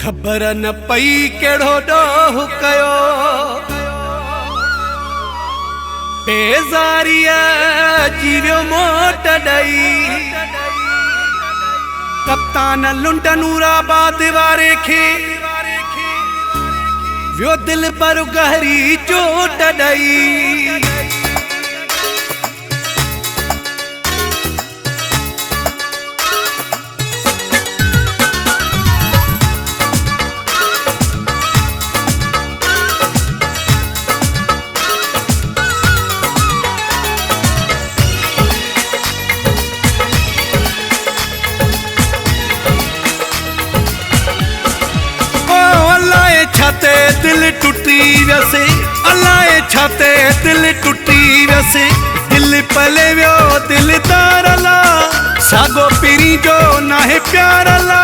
खबर न पई केड़ो डोह कयो बेज़ारिया जीवियो मोट ॾई कप्तान लुंड नूराबाद वारे खे वियो दिल पर गहरी चोट ॾई छाते दिल टूटी वैसे अलाए छाते दिल टूटी वैसे दिल पले वियो दिल तारला सागो पीरी जो नाहे प्यारला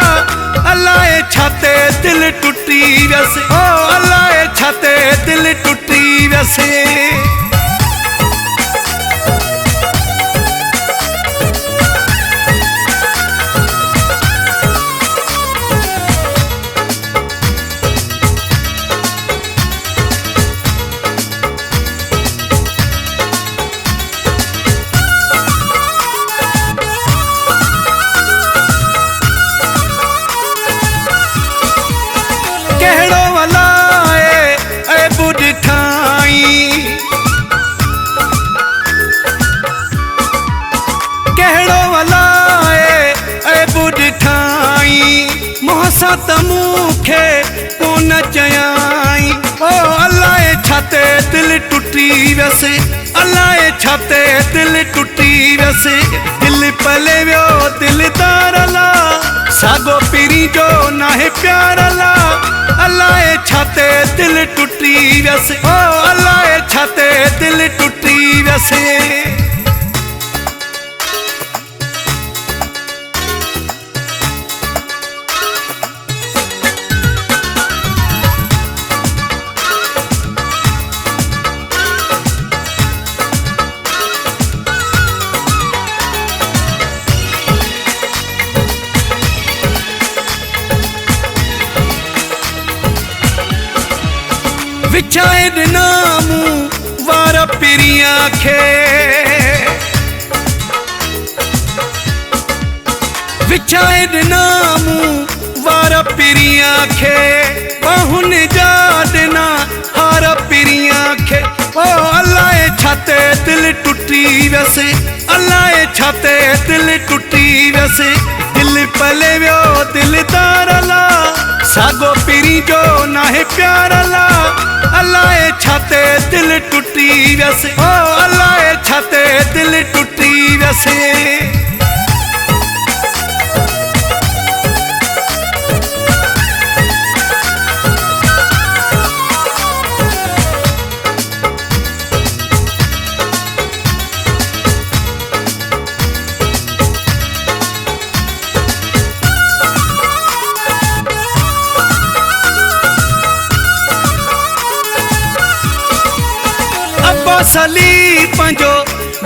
अलाए छाते दिल टूटी वैसे ओ अलाए छाते दिल टूटी वैसे तमुखे कोन चयाई ओ अलाए छाते दिल टूटी वैसे अलाए छाते दिल टूटी वैसे दिल पले वियो दिल तारला सागो पीरी जो नाहे प्यारला अलाए छाते दिल टूटी वैसे ओ अलाए छाते दिल टूटी वैसे विछाए ॾिनामू वार पिरिया खे विछाए ॾिनामू वार पिरिया खे बाहुनि जा ॾिना हार पिरिया खे ओ अलाए छाते दिल टूटी वैसे अलाए छाते दिल टूटी वैसे दिल पले वियो दिल तारला सागो पीरी जो नाहे प्यारला अलाए छाते दिल टूटी वैसे ओ अलाए छाते दिल टूटी वैसे सली पंजो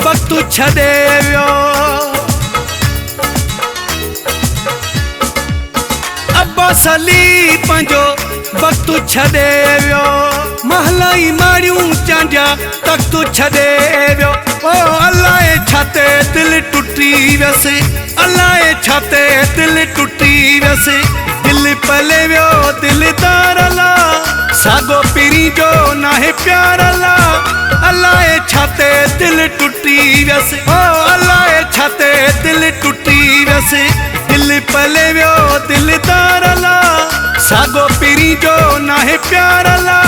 वक्त छॾे वियो अब्बास अली पंजो वक्त छॾे वियो महलाई मारियूं चांडिया तख्त छॾे वियो ओ अलाए छाते दिल टूटी वैसे अलाए छाते दिल टूटी वैसे दिल पले वियो दिल तारला सागो पीरी जो नाहे प्यारला अलाए छाते दिल टूटी वैसे ओ अलाए छाते दिल टूटी वैसे दिल पले वियो दिल तारला सागो पीरी जो नाहे प्यारला